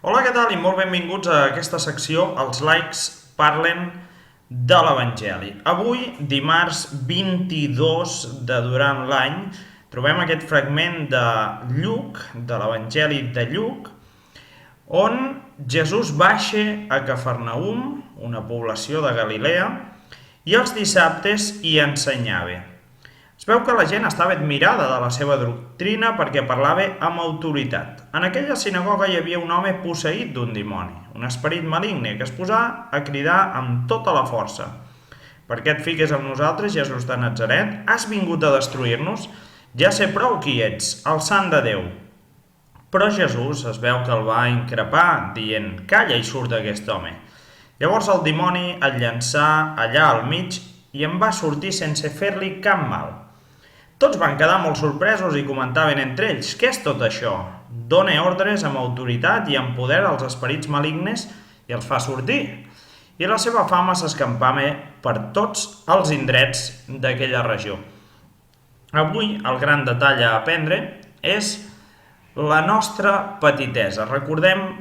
Hola, què tal? I molt benvinguts a aquesta secció, Els laics parlen de l'Evangeli. Avui, dimarts 22 de durant l'any, trobem aquest fragment de Lluc, de l'Evangeli de Lluc, on Jesús baixa a Cafarnaum, una població de Galilea, i els dissabtes hi ensenyava. Es veu que la gent estava admirada de la seva doctrina perquè parlava amb autoritat. En aquella sinagoga hi havia un home posseït d'un dimoni, un esperit maligne, que es posà a cridar amb tota la força. Per què et fiques amb nosaltres, Jesús de Natzaret? Has vingut a destruir-nos? Ja sé prou qui ets, el sant de Déu. Però Jesús es veu que el va increpar, dient, calla i surt d'aquest home. Llavors el dimoni el llançà allà al mig i en va sortir sense fer-li cap mal. Tots van quedar molt sorpresos i comentaven entre ells, què és tot això? Dóna ordres amb autoritat i amb poder als esperits malignes i els fa sortir. I la seva fama s'escampava per tots els indrets d'aquella regió. Avui el gran detall a aprendre és la nostra petitesa. Recordem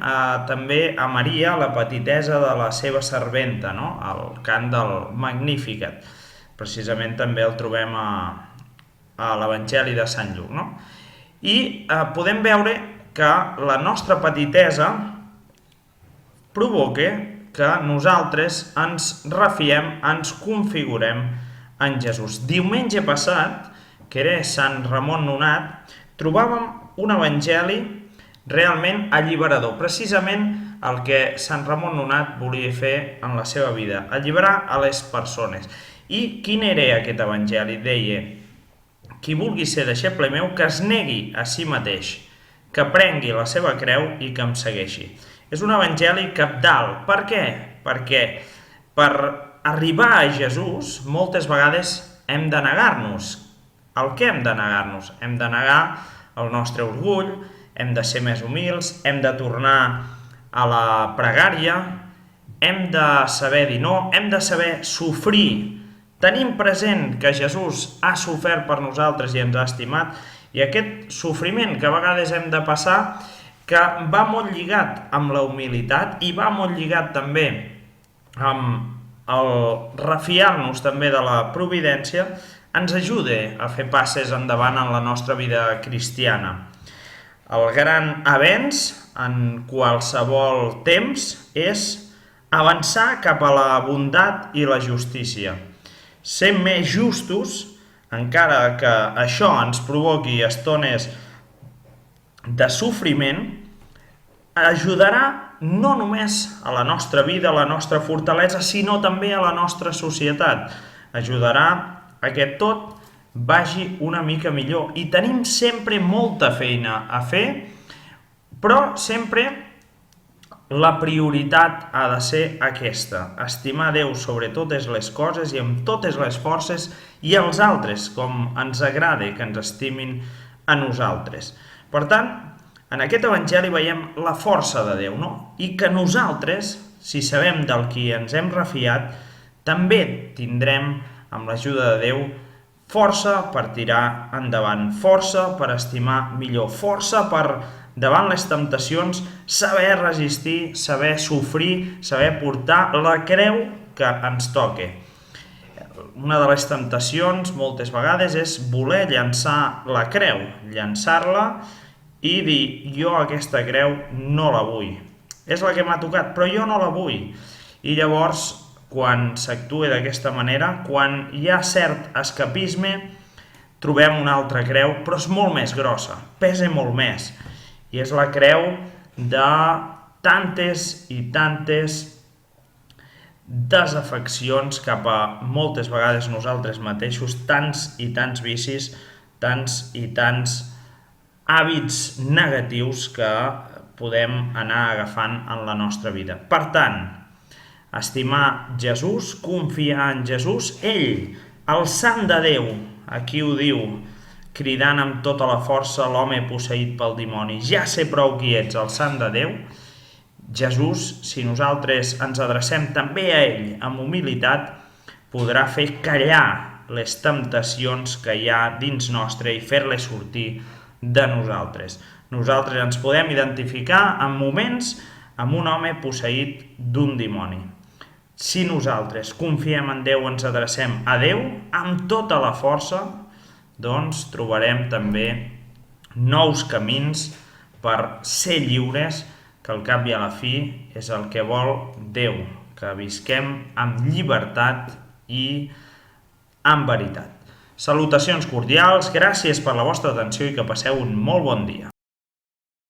també a Maria la petitesa de la seva serventa, no? El cant del Magnificat. Precisament també el trobem a l'Evangeli de Sant Lluc. No? I podem veure que la nostra petitesa provoca que nosaltres ens refiem, ens configurem en Jesús. Diumenge passat, que era Sant Ramon Nonat, trobàvem un evangeli realment alliberador, precisament el que Sant Ramon Nonat volia fer en la seva vida, alliberar a les persones. I quin era aquest evangeli? Deia, qui vulgui ser deixeble meu, que es negui a si mateix, que prengui la seva creu i que em segueixi. És un evangeli cabdal. Per què? Perquè per arribar a Jesús, moltes vegades hem de negar-nos. El què hem de negar-nos? Hem de negar el nostre orgull, hem de ser més humils, hem de tornar a la pregària, hem de saber dir no, hem de saber sofrir. Tenim present que Jesús ha sofert per nosaltres i ens ha estimat, i aquest sofriment que a vegades hem de passar, que va molt lligat amb la humilitat i va molt lligat també amb el refiar-nos també de la providència, ens ajuda a fer passes endavant en la nostra vida cristiana. El gran avenç en qualsevol temps és avançar cap a la bondat i la justícia. Ser més justos, encara que això ens provoqui estones de sofriment, ajudarà no només a la nostra vida, a la nostra fortalesa, sinó també a la nostra societat. Ajudarà a que tot vagi una mica millor. I tenim sempre molta feina a fer, però sempre la prioritat ha de ser aquesta, estimar Déu sobre totes les coses i amb totes les forces i els altres, com ens agrada que ens estimin a nosaltres. Per tant, en aquest evangeli veiem la força de Déu, no? I que nosaltres, si sabem del qui ens hem refiat, també tindrem, amb l'ajuda de Déu, força per tirar endavant, força per estimar millor, força per davant les temptacions, saber resistir, saber sofrir, saber portar la creu que ens toque. Una de les temptacions, moltes vegades, és voler llançar la creu, llançar-la i dir, jo aquesta creu no la vull. És la que m'ha tocat, però jo no la vull. I llavors, quan s'actua d'aquesta manera, quan hi ha cert escapisme, trobem una altra creu, però és molt més grossa, pesa molt més. I és la creu de tantes i tantes desafeccions cap a moltes vegades nosaltres mateixos, tants i tants vicis, tants i tants hàbits negatius que podem anar agafant en la nostra vida. Per tant, estimar Jesús, confiar en Jesús, ell, el sant de Déu, aquí ho diu, cridant amb tota la força l'home posseït pel dimoni. Ja sé prou qui ets, el sant de Déu. Jesús, si nosaltres ens adrecem també a ell amb humilitat, podrà fer callar les temptacions que hi ha dins nostre i fer-les sortir de nosaltres. Nosaltres ens podem identificar en moments amb un home posseït d'un dimoni. Si nosaltres confiem en Déu, ens adrecem a Déu amb tota la força, doncs trobarem també nous camins per ser lliures, que al cap i a la fi és el que vol Déu, que visquem amb llibertat i amb veritat. Salutacions cordials, gràcies per la vostra atenció i que passeu un molt bon dia.